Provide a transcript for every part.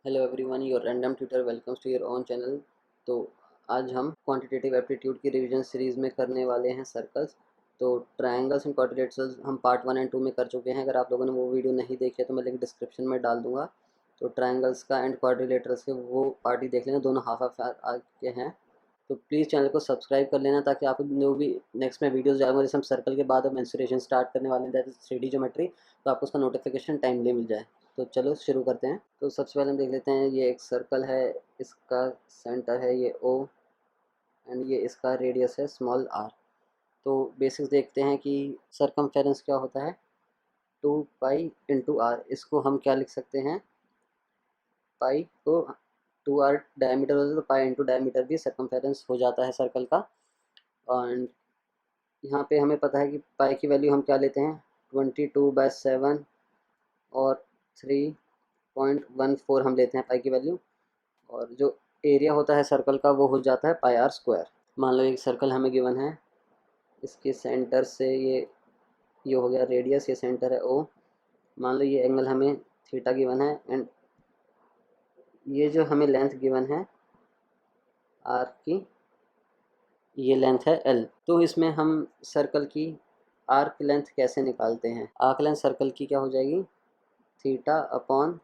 Hello everyone, your random tutor welcomes to your own channel. तो आज हम quantitative aptitude की रिवीजन सीरीज़ में करने वाले हैं सर्कल्स। तो ट्रायंगल्स एंड क्वाड्रिलेटरल्स हम पार्ट 1 एंड 2 में कर चुके हैं। अगर आप लोगों ने वो वीडियो नहीं देखी है तो मैं लिंक डिस्क्रिप्शन में डाल दूंगा। तो ट्रायंगल्स का एंड क्वाड्रिलेटरल्स के वो पार्ट ही देख लेना, दोनों हाफ हाफ आ के हैं। तो प्लीज़ चैनल को सब्सक्राइब कर लेना ताकि आपको जो भी नेक्स्ट में वीडियोज़ जाएंगे, जैसे हम सर्कल के बाद अब मेंसुरेशन स्टार्ट करने वाले हैं, दैट इज 3D ज्योमेट्री, तो आपको उसका नोटिफिकेशन टाइमली मिल जाए। तो चलो शुरू करते हैं। तो सबसे पहले हम देख लेते हैं, ये एक सर्कल है, इसका सेंटर है ये O एंड ये इसका रेडियस है स्मॉल r। तो बेसिक्स देखते हैं कि सरकमफेरेंस क्या होता है, 2 पाई इंटू r। इसको हम क्या लिख सकते हैं, पाई को 2r डायमीटर होता है तो पाई इंटू डायमीटर भी सरकमफेरेंस हो जाता है सर्कल का। एंड यहाँ पे हमें पता है कि पाई की वैल्यू हम क्या लेते हैं, 22/7 और 3.14 हम लेते हैं पाई की वैल्यू। और जो एरिया होता है सर्कल का वो हो जाता है पाई आर स्क्वायर। मान लो एक सर्कल हमें गिवन है, इसके सेंटर से ये हो गया रेडियस, ये सेंटर है ओ। मान लो ये एंगल हमें थीटा गिवन है एंड ये जो हमें लेंथ गिवन है आर की, ये लेंथ है एल। तो इसमें हम सर्कल की आर्क लेंथ कैसे निकालते हैं। आर्क लेंथ सर्कल की क्या हो जाएगी, theta upon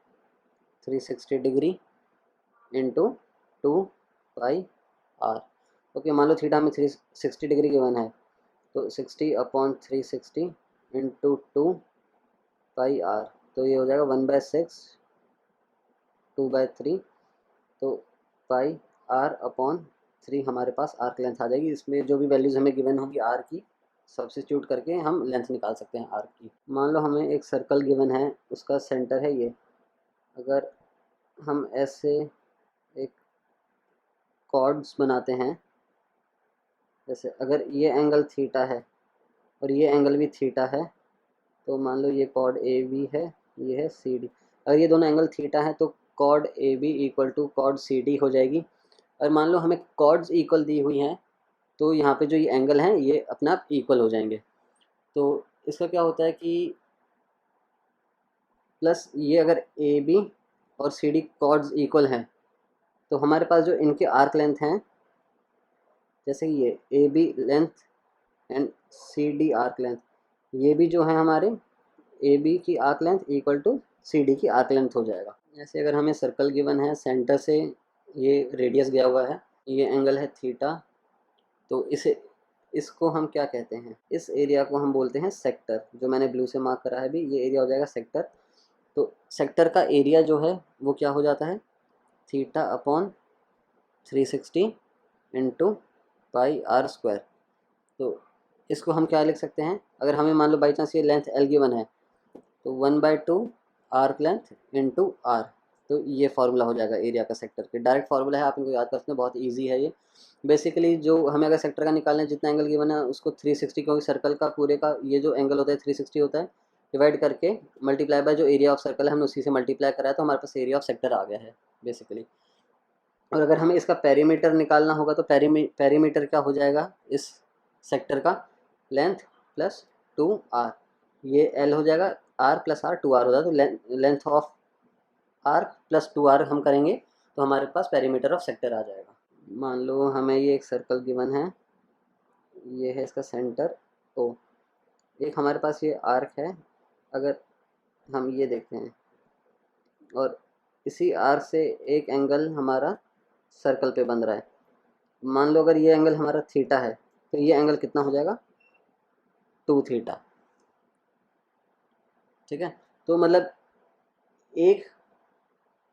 360 degree into 2 pi R. Okay, मान लो थीटा में 360 डिग्री गिवन है, तो 60/360 इंटू 2 पाई आर, तो ये हो जाएगा 1/6 2/3। तो पाई r/3 हमारे पास आर्क लेंथ आ जाएगी। इसमें जो भी वैल्यूज़ हमें गिवन होगी आर की, सब्सिट्यूट करके हम लेंथ निकाल सकते हैं आर की। मान लो हमें एक सर्कल गिवन है, उसका सेंटर है ये। अगर हम ऐसे एक कॉर्ड्स बनाते हैं, जैसे अगर ये एंगल थीटा है और ये एंगल भी थीटा है, तो मान लो ये कॉर्ड ए बी है, ये है सी डी। अगर ये दोनों एंगल थीटा है तो chord A B equal to chord C D हो जाएगी। और मान लो हमें कॉर्ड्स इक्वल दी हुई हैं, तो यहाँ पे जो ये एंगल हैं ये अपने आप इक्वल हो जाएंगे। तो इसका क्या होता है कि प्लस ये अगर ए बी और सी डी कॉर्ड्स इक्वल हैं, तो हमारे पास जो इनके आर्क लेंथ हैं, जैसे ये A B length and C D arc length, ये भी जो है हमारे ए बी की arc length equal to C D की आर्क लेंथ हो जाएगा। जैसे अगर हमें सर्कल गिवन है, सेंटर से ये रेडियस गया हुआ है, ये एंगल है थीटा, तो इसको हम क्या कहते हैं, इस एरिया को हम बोलते हैं सेक्टर। जो मैंने ब्लू से मार्क करा है भी, ये एरिया हो जाएगा सेक्टर। तो सेक्टर का एरिया जो है वो क्या हो जाता है, थीटा/360 इंटू पाई r²। तो इसको हम क्या लिख सकते हैं, अगर हमें मान लो बाई चांस ये लेंथ एल गिवन है, तो 1/2 आर्क लेंथ इंटू आर। तो ये फार्मूला हो जाएगा एरिया का सेक्टर के, डायरेक्ट फार्मूला है, आप इनको याद कर सकते हैं, बहुत इजी है ये। बेसिकली जो हमें अगर सेक्टर का निकालना है, जितना एंगल गिवन है उसको 360, क्योंकि सर्कल का पूरे का ये जो एंगल होता है 360 होता है, डिवाइड करके मल्टीप्लाई बाय जो एरिया ऑफ सर्कल है, हमने उसी से मल्टीप्लाई करा है, तो हमारे पास एरिया ऑफ सेक्टर आ गया है बेसिकली। और अगर हमें इसका पेरीमीटर निकालना होगा तो पेरीमीटर क्या हो जाएगा, इस सेक्टर का लेंथ प्लस 2r, ये l हो जाएगा, r प्लस r 2r हो जाएगा। तो length of r plus 2r हम करेंगे तो हमारे पास पेरीमीटर ऑफ सेक्टर आ जाएगा। मान लो हमें ये एक सर्कल गिवन है, ये है इसका सेंटर o, एक हमारे पास ये आर्क है। अगर हम ये देखते हैं और इसी आर्क से एक एंगल हमारा सर्कल पे बन रहा है, मान लो अगर ये एंगल हमारा थीटा है, तो ये एंगल कितना हो जाएगा, 2 थीटा। ठीक है, तो मतलब एक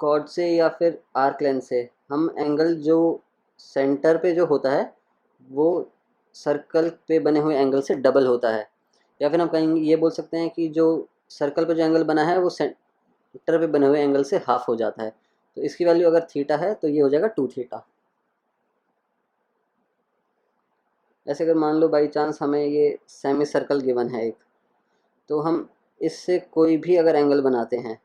कॉर्ड से या फिर आर्क लेंथ से हम एंगल जो सेंटर पे जो होता है वो सर्कल पे बने हुए एंगल से डबल होता है। या फिर हम कहीं ये बोल सकते हैं कि जो सर्कल पे जो एंगल बना है वो सेंटर पे बने हुए एंगल से हाफ हो जाता है। तो इसकी वैल्यू अगर थीटा है तो ये हो जाएगा 2 थीटा। ऐसे अगर मान लो बाई चांस हमें ये सेमी सर्कल गिवन है एक, तो हम इससे कोई भी अगर एंगल बनाते हैं,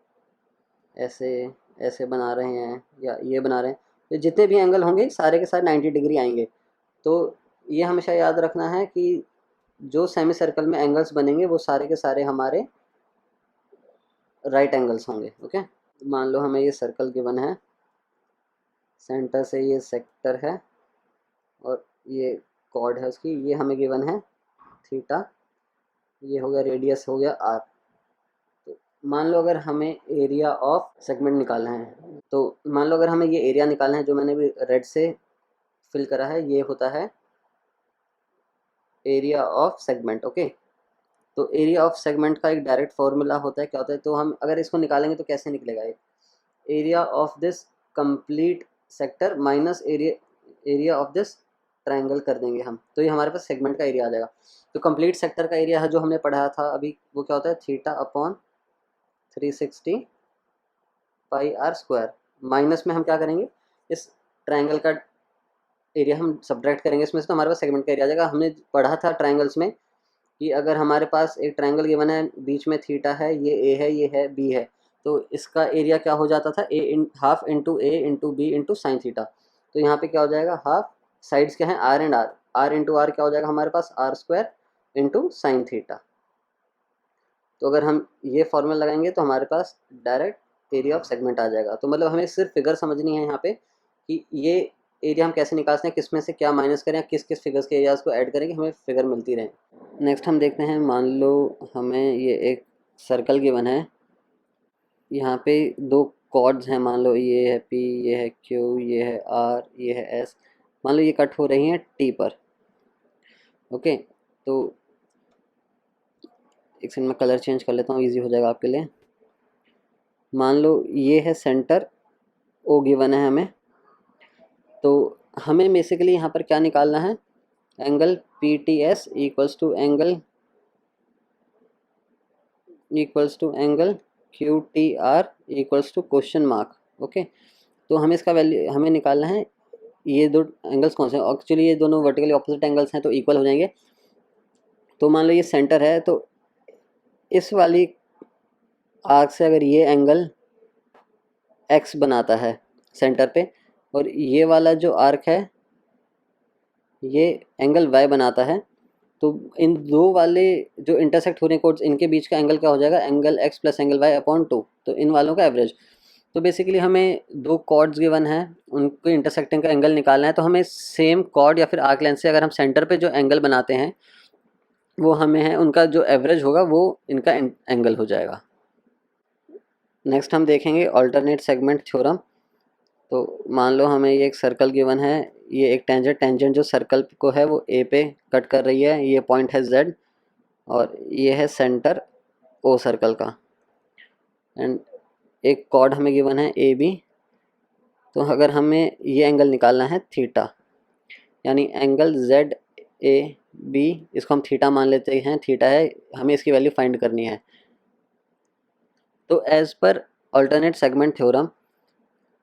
ऐसे ऐसे बना रहे हैं या ये बना रहे हैं, तो जितने भी एंगल होंगे सारे के सारे 90 डिग्री आएंगे। तो ये हमेशा याद रखना है कि जो सेमी सर्कल में एंगल्स बनेंगे वो सारे के सारे हमारे राइट एंगल्स होंगे। ओके, मान लो हमें ये सर्कल गिवन है, सेंटर से ये सेक्टर है और ये कॉर्ड है उसकी, ये हमें गिवन है थीटा, ये हो गया रेडियस, हो गया आर। तो मान लो अगर हमें एरिया ऑफ सेगमेंट निकालना है, तो मान लो अगर हमें ये एरिया निकालना है जो मैंने भी रेड से फिल करा है, ये होता है एरिया ऑफ सेगमेंट। ओके, तो एरिया ऑफ सेगमेंट का एक डायरेक्ट फॉर्मूला होता है, क्या होता है, तो हम अगर इसको निकालेंगे तो कैसे निकलेगा, ये area of this complete sector minus area of this triangle कर देंगे हम, तो ये हमारे पास सेगमेंट का एरिया आ जाएगा। तो कंप्लीट सेक्टर का एरिया है जो हमने पढ़ा था अभी, वो क्या होता है theta upon 360 pi R square, minus में हम क्या करेंगे, इस ट्रायंगल का एरिया हम सब्ट्रैक्ट करेंगे इसमें से, तो हमारे पास सेगमेंट का एरिया आ जाएगा। हमने पढ़ा था ट्रायंगल्स में कि अगर हमारे पास एक ट्रायंगल गिवन है, बीच में थीटा है, ये ए है, ये है बी है, तो इसका एरिया क्या हो जाता था, half into A into B into sine theta. तो यहाँ पे क्या हो जाएगा, हाफ साइड्स क्या है R and R, R into R क्या हो जाएगा हमारे पास R square into sine theta. तो अगर हम ये फॉर्मूला लगाएंगे तो हमारे पास डायरेक्ट एरिया ऑफ सेगमेंट आ जाएगा। तो मतलब हमें सिर्फ फिगर समझनी है यहाँ पे कि ये एरिया हम कैसे निकालते हैं, किस में से क्या माइनस करें, किस किस फिगर्स के एरियाज को ऐड करें कि हमें फिगर मिलती रहे। नेक्स्ट हम देखते हैं, मान लो हमें ये एक सर्कल गिवन है, यहाँ पे दो कॉर्ड्स हैं, मान लो ये है पी, ये है क्यू, ये है आर, ये है एस, मान लो ये कट हो रही हैं टी पर। ओके, तो एक सेकंड में कलर चेंज कर लेता हूँ, इजी हो जाएगा आपके लिए। मान लो ये है सेंटर ओ गिवन है हमें, तो हमें बेसिकली यहाँ पर क्या निकालना है, angle P T S equals to angle Q T R equals to question mark. Okay, तो हमें इसका वैल्यू हमें निकालना है, ये दो एंगल्स कौन से हैं, एक्चुअली ये दोनों वर्टिकली ऑपोजिट एंगल्स हैं तो इक्वल हो जाएंगे। तो मान लो ये सेंटर है, तो इस वाली आर्क से अगर ये एंगल एक्स बनाता है सेंटर पे, और ये वाला जो आर्क है ये एंगल वाई बनाता है, तो इन दो वाले जो इंटरसेक्ट हो रहे हैं कोड्स, इनके बीच का एंगल क्या हो जाएगा, angle X plus angle Y upon 2, तो इन वालों का एवरेज। तो बेसिकली हमें दो कॉर्ड्स गिवन है, उनको इंटरसेक्टिंग का एंगल निकालना है, तो हमें सेम कॉर्ड या फिर आर्क लेंथ से अगर हम सेंटर पे जो एंगल बनाते हैं वो हमें है, उनका जो एवरेज होगा वो इनका एंगल हो जाएगा। नेक्स्ट हम देखेंगे अल्टरनेट सेगमेंट थ्योरम। तो मान लो हमें ये एक सर्कल गिवन है, ये एक टेंजेंट जो सर्कल को है वो ए पे कट कर रही है, ये पॉइंट है जेड और ये है सेंटर ओ सर्कल का, एंड एक कॉर्ड हमें गिवन है ए बी। तो अगर हमें ये एंगल निकालना है थीटा, यानी एंगल जेड ए बी, इसको हम थीटा मान लेते हैं, थीटा है, हमें इसकी वैल्यू फाइंड करनी है। तो as per alternate segment theorem,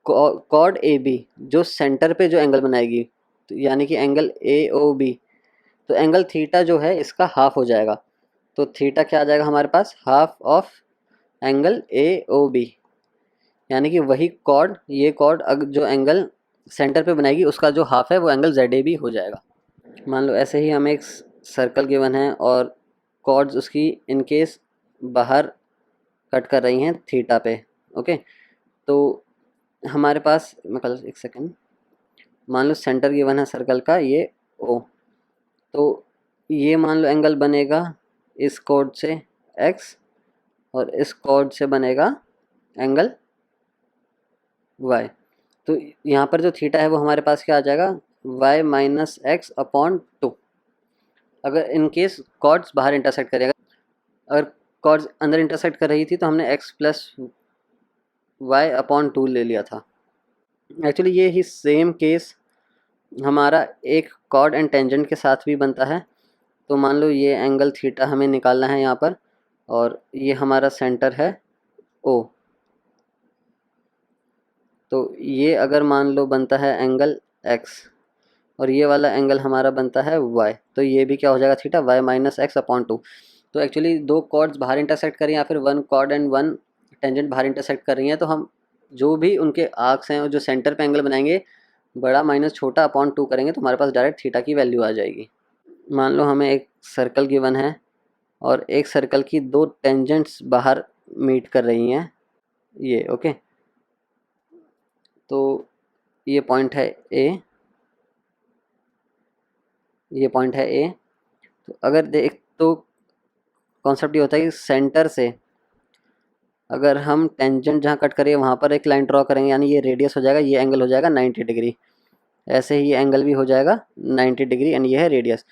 chord A B जो सेंटर पे जो एंगल बनाएगी, तो यानी कि एंगल ए ओ बी, तो एंगल थीटा जो है इसका हाफ हो जाएगा। तो थीटा क्या आ जाएगा हमारे पास, half of angle A O B, यानी कि वही कॉर्ड, ये कॉर्ड जो एंगल सेंटर पे बनाएगी उसका जो हाफ है वो एंगल जेड ए बी हो जाएगा। मान लो ऐसे ही हमें एक सर्कल गिवन है और कॉर्ड्स उसकी इनकेस बाहर कट कर रही हैं थीटा पे। ओके, तो हमारे पास, मैं कल एक सेकेंड, मान लो सेंटर गिवन है सर्कल का ये ओ, तो ये मान लो एंगल बनेगा इस कॉर्ड से एक्स और इस कॉर्ड से बनेगा एंगल वाई। तो यहाँ पर जो थीटा है वो हमारे पास क्या आ जाएगा, वाई माइनस एक्स अपॉन 2। अगर इन केस कॉर्ड्स बाहर इंटरसेक्ट करेगा, अगर कॉर्ड्स अंदर इंटरसेक्ट कर रही थी तो हमने एक्स प्लस वाई अपॉन 2 ले लिया था। एक्चुअली ये ही सेम केस हमारा एक कॉर्ड एंड टेंजेंट के साथ भी बनता है। तो मान लो ये एंगल थीटा हमें निकालना है यहाँ पर, और ये हमारा सेंटर है ओ, तो ये अगर मान लो बनता है एंगल एक्स और ये वाला एंगल हमारा बनता है वाई, तो ये भी क्या हो जाएगा theta, Y minus X upon 2। तो एक्चुअली दो कॉर्ड्स बाहर इंटरसेक्ट कर रही हैं या फिर one chord and one tangent बाहर इंटरसेक्ट कर रही हैं, तो हम जो भी उनके आर्क्स हैं और जो सेंटर पे एंगल बनाएंगे, बड़ा माइनस छोटा अपॉन 2 करेंगे तो हमारे पास डायरेक्ट थीटा की वैल्यू आ जाएगी। मान लो हमें एक सर्कल गिवन है और एक सर्कल की दो टेंजेंट्स बाहर मीट कर रही हैं ये। ओके, तो ये पॉइंट है ए, ये पॉइंट है ए। तो अगर देख तो कॉन्सेप्ट ये होता है कि सेंटर से अगर हम टेंजेंट जहाँ कट करें वहाँ पर एक लाइन ड्रॉ करेंगे, यानी ये रेडियस हो जाएगा, ये एंगल हो जाएगा 90 डिग्री। ऐसे ही ये एंगल भी हो जाएगा 90 डिग्री एंड ये है रेडियस।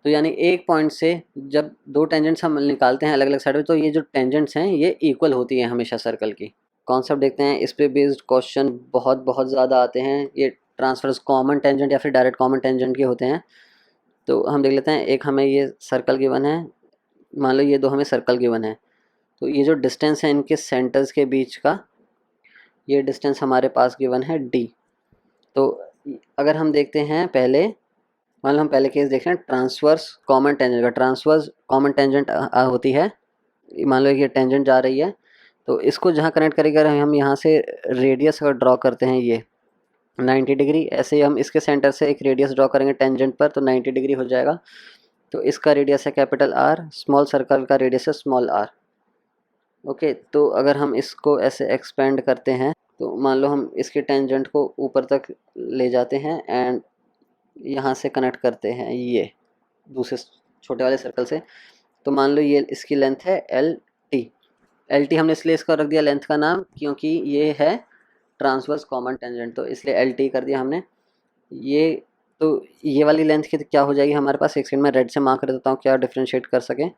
तो यानी एक पॉइंट से जब दो टेंजेंट्स हम निकालते हैं अलग अलग साइड में, तो ये जो टेंजेंट्स हैं ये इक्वल होती हैं हमेशा सर्कल की। कॉन्सेप्ट देखते हैं, इस पे बेस्ड क्वेश्चन बहुत ज़्यादा आते हैं। ये ट्रांसफर्स कॉमन टेंजेंट या फिर डायरेक्ट कॉमन टेंजेंट के होते हैं। तो हम देख लेते हैं, एक हमें ये सर्कल गिवन है, मान लो ये दो हमें सर्कल गिवन है। तो ये जो डिस्टेंस है इनके सेंटर्स के बीच का, ये डिस्टेंस हमारे पास गिवन है d। तो अगर हम देखते हैं पहले, मान लो हम पहले केस देख रहे हैं ट्रांसवर्स कॉमन टेंजेंट का। ट्रांसवर्स कॉमन टेंजेंट होती है, मान लो ये टेंजेंट जा रही है, तो इसको जहाँ कनेक्ट करेंगे अगर हम यहाँ से रेडियस अगर ड्रॉ करते हैं ये 90 डिग्री, ऐसे ही हम इसके सेंटर से एक रेडियस ड्रॉ करेंगे टेंजेंट पर तो 90 डिग्री हो जाएगा। तो इसका रेडियस है कैपिटल आर, स्मॉल सर्कल का रेडियस है स्मॉल आर। ओके, तो अगर हम इसको ऐसे एक्सपेंड करते हैं तो मान लो हम इसके टेंजेंट को ऊपर तक ले जाते हैं एंड यहाँ से कनेक्ट करते हैं ये दूसरे छोटे वाले सर्कल से। तो मान लो ये इसकी लेंथ है एल टी हमने इसलिए इसका रख दिया लेंथ का नाम क्योंकि ये है ट्रांसवर्स कॉमन टेंजेंट, तो इसलिए एल टी कर दिया हमने। ये तो ये वाली लेंथ की क्या हो जाएगी हमारे पास, एक सेकंड में रेड से मार्क कर देता हूँ क्या डिफ्रेंशिएट कर सकें।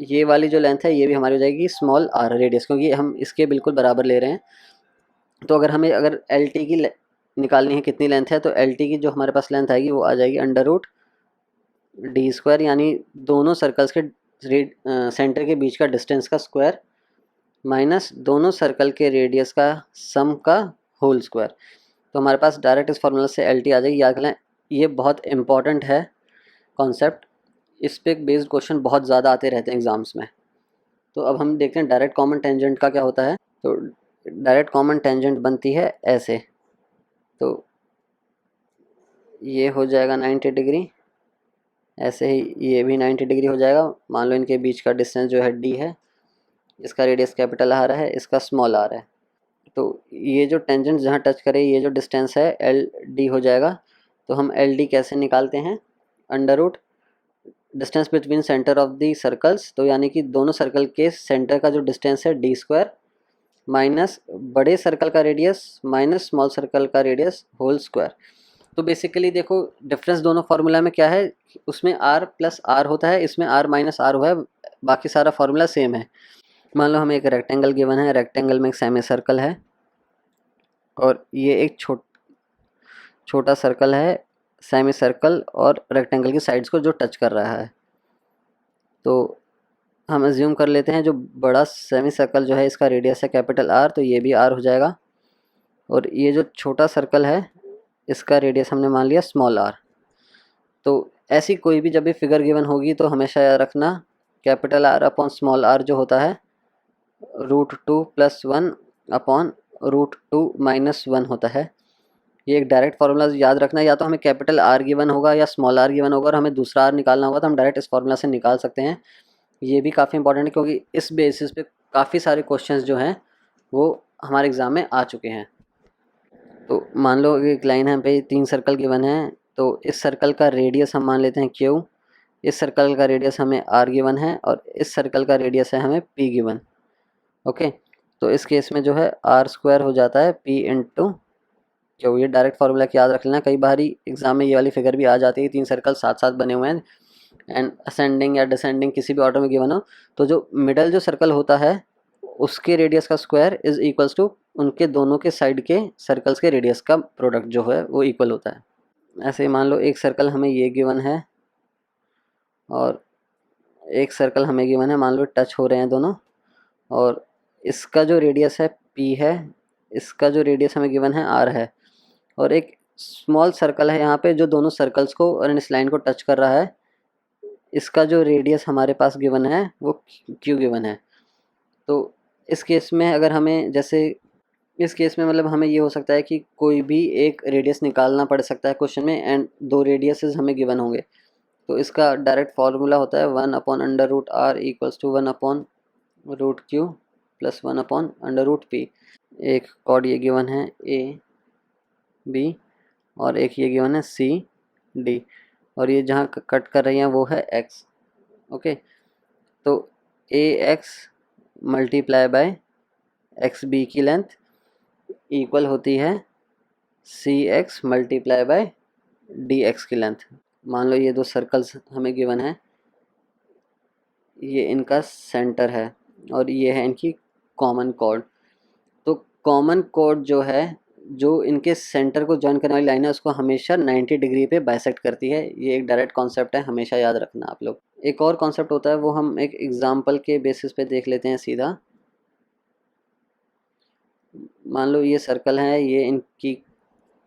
ये वाली जो लेंथ है ये भी हमारी हो जाएगी स्मॉल आर रेडियस, क्योंकि हम इसके बिल्कुल बराबर ले रहे हैं। तो अगर हमें अगर एल टी की निकालनी है कितनी लेंथ है, तो एल टी की जो हमारे पास लेंथ आएगी वो आ जाएगी अंडर रूट डी स्क्वायर, यानी दोनों सर्कल्स के सेंटर के बीच का डिस्टेंस का स्क्वायर माइनस दोनों सर्कल के रेडियस का सम का होल स्क्वायर। तो हमारे पास डायरेक्ट इस फार्मूला से एल टी आ जाएगी। याद करें ये बहुत इंपॉर्टेंट है कॉन्सेप्ट, इस पे बेस्ड क्वेश्चन बहुत ज़्यादा आते रहते हैं एग्जाम्स में। तो अब हम देखते हैं डायरेक्ट कॉमन टेंजेंट का क्या होता है। तो डायरेक्ट कॉमन टेंजेंट बनती है ऐसे, तो ये हो जाएगा 90 डिग्री, ऐसे ही ये भी 90 डिग्री हो जाएगा। मान लो इनके बीच का डिस्टेंस जो है d है, इसका रेडियस कैपिटल आर है, इसका स्मॉल आर है। तो ये जो टेंजेंट जहाँ टच करे ये जो डिस्टेंस है एल डी हो जाएगा। तो हम एल डी कैसे निकालते हैं, under root distance between centre of the circles, तो यानी कि दोनों सर्कल के सेंटर का जो डिस्टेंस है डी स्क्वायर माइनस बड़े सर्कल का रेडियस माइनस स्मॉल सर्कल का रेडियस होल स्क्वायर। तो बेसिकली देखो डिफरेंस दोनों फार्मूला में क्या है, उसमें r प्लस आर होता है, इसमें r माइनस आर हुआ है, बाकी सारा फार्मूला सेम है। मान लो हमें एक रेक्टेंगल गिवन है, रेक्टेंगल में एक सेमी सर्कल है और ये एक छोटा सर्कल है, सेमी सर्कल और रेक्टेंगल की साइड्स को जो टच कर रहा है। तो हम अज्यूम कर लेते हैं जो बड़ा सेमी सर्कल जो है इसका रेडियस है कैपिटल आर, तो ये भी आर हो जाएगा। और ये जो छोटा सर्कल है इसका रेडियस हमने मान लिया स्मॉल आर। तो ऐसी कोई भी जब भी फिगर गिवन होगी तो हमेशा याद रखना capital R upon small R जो होता है √2 + 1 अपॉन √2 - 1 होता है। ये एक डायरेक्ट फार्मूला याद रखना, या तो हमें कैपिटल आर गिवन होगा या स्मॉल आर गिवन होगा और हमें दूसरा आर निकालना होगा तो हम डायरेक्ट इस फार्मूला से निकाल सकते हैं। ये भी काफ़ी इंपॉर्टेंट है क्योंकि इस बेसिस पे काफ़ी सारे क्वेश्चंस जो हैं वो हमारे एग्ज़ाम में आ चुके हैं। तो मान लो एक लाइन है पे 3 सर्कल गिवन है, तो इस सर्कल का रेडियस हम मान लेते हैं क्यू, इस सर्कल का रेडियस हमें आर गिवन है और इस सर्कल का रेडियस है हमें पी गिवन। ओके, तो इस केस में जो है आर स्क्वायर हो जाता है पी इंटू क्यू। ये डायरेक्ट फार्मूला की याद रख लेना, कई बार ही एग्जाम में ये वाली फिगर भी आ जाती है, 3 सर्कल साथ साथ बने हुए हैं एंड असेंडिंग या डिसेंडिंग किसी भी ऑर्डर में गिवन हो, तो जो मिडल जो सर्कल होता है उसके रेडियस का स्क्वायर इज इक्वल्स टू उनके दोनों के साइड के सर्कल्स के रेडियस का प्रोडक्ट जो है वो इक्वल होता है। ऐसे ही मान लो एक सर्कल हमें ये गिवन है और एक सर्कल हमें गिवन है, मान लो टच हो रहे हैं दोनों, और इसका जो रेडियस है p है, इसका जो रेडियस हमें गिवन है r है, और एक स्मॉल सर्कल है यहाँ पे जो दोनों सर्कल्स को और इस लाइन को टच कर रहा है, इसका जो रेडियस हमारे पास गिवन है वो q गिवन है। तो इस केस में अगर हमें जैसे इस केस में मतलब हमें ये हो सकता है कि कोई भी एक रेडियस निकालना पड़ सकता है क्वेश्चन में एंड 2 रेडियसेस हमें गिवन होंगे। तो इसका डायरेक्ट फार्मूला होता है 1/√r = 1/√q + 1/√p। एक कॉर्ड ये गिवन है ए बी, और एक ये गिवन है सी डी, और ये जहाँ कट कर रही हैं वो है एक्स। ओके, तो A X multiply by X B की लेंथ इक्वल होती है C X multiply by D X की लेंथ। मान लो ये दो सर्कल्स हमें गिवन है, ये इनका सेंटर है और ये है इनकी कॉमन कॉर्ड। तो कॉमन कॉर्ड जो है, जो इनके सेंटर को जॉइन करने वाली लाइन है, उसको हमेशा 90 डिग्री पे बाइसेक्ट करती है। ये एक डायरेक्ट कॉन्सेप्ट है, हमेशा याद रखना आप लोग। एक और कॉन्सेप्ट होता है, वो हम एक एग्जांपल के बेसिस पे देख लेते हैं सीधा। मान लो ये सर्कल है, ये इनकी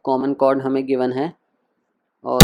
कॉमन कॉर्ड हमें गिवन है, और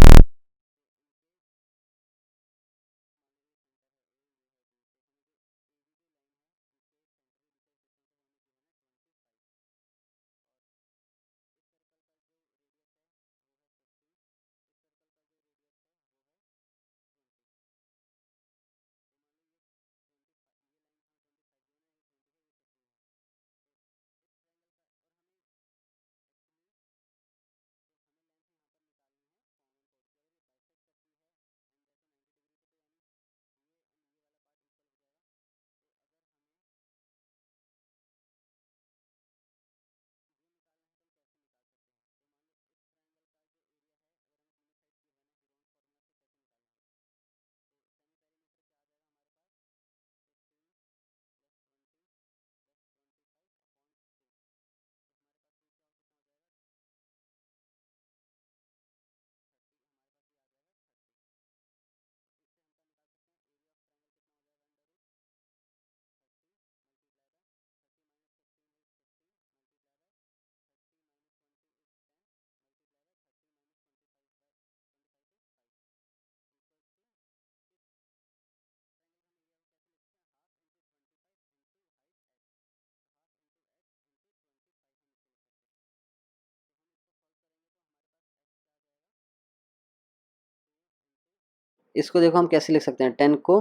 इसको देखो हम कैसे लिख सकते हैं। 10 को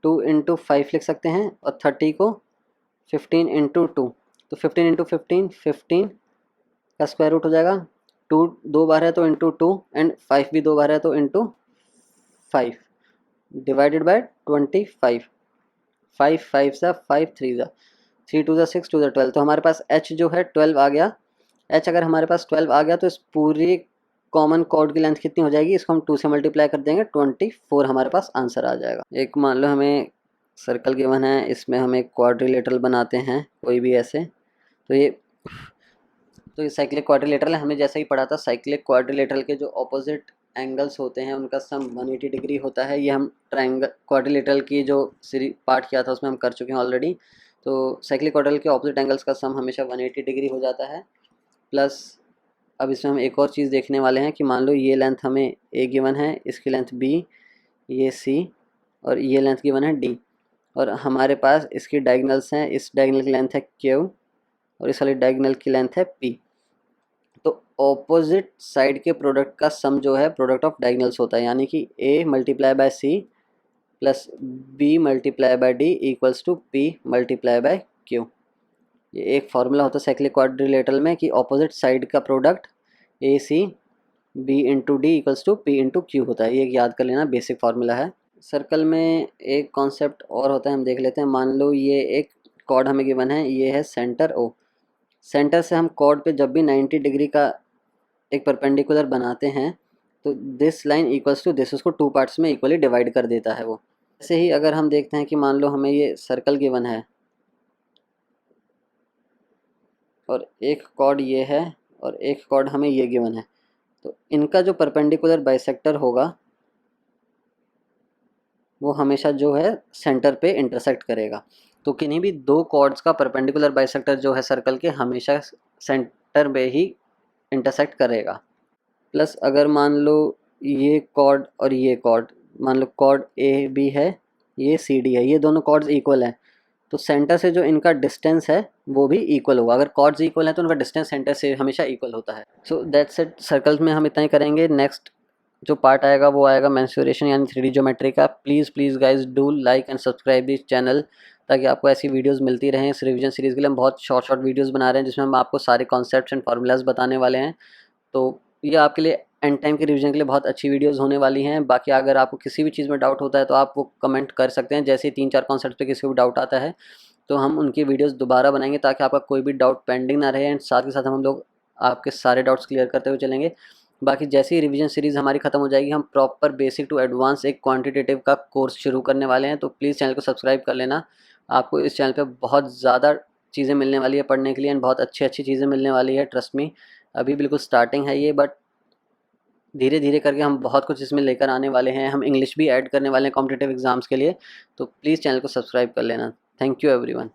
2 × 5 लिख सकते हैं, और 30 को 15 × 2। तो 15 × 15 15 का स्क्वायर रूट हो जाएगा। 2 दो बार है तो इंटू 2, एंड 5 भी दो बार है तो इंटू 5 डिवाइडेड बाय 25। 5 5 सा 5 3 सा 3 2 सा 6 2 सा 12। तो हमारे पास h जो है 12 आ गया। h अगर हमारे पास 12 आ गया तो इस पूरी कॉमन कॉर्ड की लेंथ कितनी हो जाएगी, इसको हम 2 से मल्टीप्लाई कर देंगे, 24 हमारे पास आंसर आ जाएगा। एक मान लो हमें सर्कल गिवन है, इसमें हमें क्वाड्रिलेटरल बनाते हैं कोई भी ऐसे। तो ये साइक्लिक क्वाड्रिलेटरल है। हमें जैसा ही पढ़ा था, साइक्लिक क्वाड्रिलेटरल के जो ऑपोजिट एंगल्स होते हैं उनका सम 180 डिग्री होता है। ये हम ट्रायंगल क्वाड्रिलेटरल की जो पार्ट किया था उसमें हम कर चुके हैं ऑलरेडी। तो साइक्लिक क्वाड्रिलेटरल के ऑपोजिट एंगल्स का सम हमेशा 180 डिग्री हो जाता है। प्लस अब इसमें हम एक और चीज़ देखने वाले हैं कि मान लो ये लेंथ हमें ए गिवन है, इसकी लेंथ बी, ये सी, और ये लेंथ गिवन है डी, और हमारे पास इसकी डायगोनल्स हैं। इस डायगोनल की लेंथ है क्यू और इस वाली डायगोनल की लेंथ है पी। तो ऑपोजिट साइड के प्रोडक्ट का सम जो है प्रोडक्ट ऑफ डायगोनल्स होता है, यानी कि A multiply by C plus B multiply by D equals to P multiply by Q. ये एक फार्मूला होता है साइक्लिक क्वाड्रिलेटरल में कि ऑपोजिट साइड का product A C B into D equals to P into Q होता है। ये याद कर लेना, बेसिक फार्मूला है। सर्कल में एक कॉन्सेप्ट और होता है, हम देख लेते हैं। मान लो ये एक कॉर्ड हमें गिवन है, ये है सेंटर ओ। सेंटर से हम कॉर्ड पे जब भी 90 डिग्री का एक परपेंडिकुलर बनाते हैं तो this line equals to this, उसको 2 पार्ट्स में इक्वली डिवाइड कर देता है वो। ऐसे ही अगर हम देखते हैं कि मान लो हमें ये सर्कल गिवन है और एक कॉर्ड ये है और एक कॉर्ड हमें ये गिवन है, तो इनका जो परपेंडिकुलर बाइसेक्टर होगा वो हमेशा जो है सेंटर पे इंटरसेक्ट करेगा। तो किन्हीं भी दो कॉर्ड्स का परपेंडिकुलर बाइसेक्टर जो है सर्कल के, हमेशा सेंटर पे ही इंटरसेक्ट करेगा। प्लस अगर मान लो ये कॉर्ड और ये कॉर्ड, मान लो कॉर्ड ए बी है, ये सी डी है, ये दोनों कॉर्ड्स इक्वल हैं, तो सेंटर से जो इनका डिस्टेंस है वो भी इक्वल होगा। अगर कॉर्ड्स इक्वल हैं तो उनका डिस्टेंस सेंटर से हमेशा इक्वल होता है। सो दैट्स इट, सर्कल्स में हम इतना ही करेंगे। नेक्स्ट जो पार्ट आएगा वो आएगा मेंसुरेशन यानी 3D ज्योमेट्री का। Please guys do like and subscribe this channel ताकि आपको ऐसी वीडियोस मिलती रहें। इस रिवीजन सीरीज़ के लिए हम बहुत शॉर्ट वीडियोस बना रहे हैं जिसमें हम आपको सारे कॉन्सेप्ट्स एंड फार्मूलाज बताने वाले हैं। तो ये आपके लिए एंड टाइम के रिवीजन के लिए बहुत अच्छी वीडियोस होने वाली हैं। बाकी अगर आपको किसी भी चीज़ में डाउट होता है तो आप वो कमेंट कर सकते हैं। जैसे 3-4 कॉन्सेप्ट पे किसी को भी डाउट आता है तो हम उनकी वीडियोस दोबारा बनाएंगे ताकि आपका कोई भी डाउट पेंडिंग ना रहे, एंड साथ के साथ हम लोग आपके सारे डाउट्स क्लियर करते हुए चलेंगे। बाकी जैसे ही रिवीजन सीरीज़ हमारी ख़त्म हो जाएगी हम प्रॉपर बेसिक टू एडवांस एक क्वांटिटेटिव का कोर्स शुरू करने वाले हैं। तो प्लीज़ चैनल को सब्सक्राइब कर लेना। आपको इस चैनल पे बहुत ज़्यादा चीज़ें मिलने वाली है पढ़ने के लिए, एंड बहुत अच्छी चीज़ें मिलने वाली है, ट्रस्ट मी। अभी बिल्कुल स्टार्टिंग है ये, बट धीरे धीरे करके हम बहुत कुछ इसमें लेकर आने वाले हैं। हम इंग्लिश भी ऐड करने वाले हैं कॉम्पिटिटिव एग्ज़ाम्स के लिए। तो प्लीज़ चैनल को सब्सक्राइब कर लेना। Thank you everyone.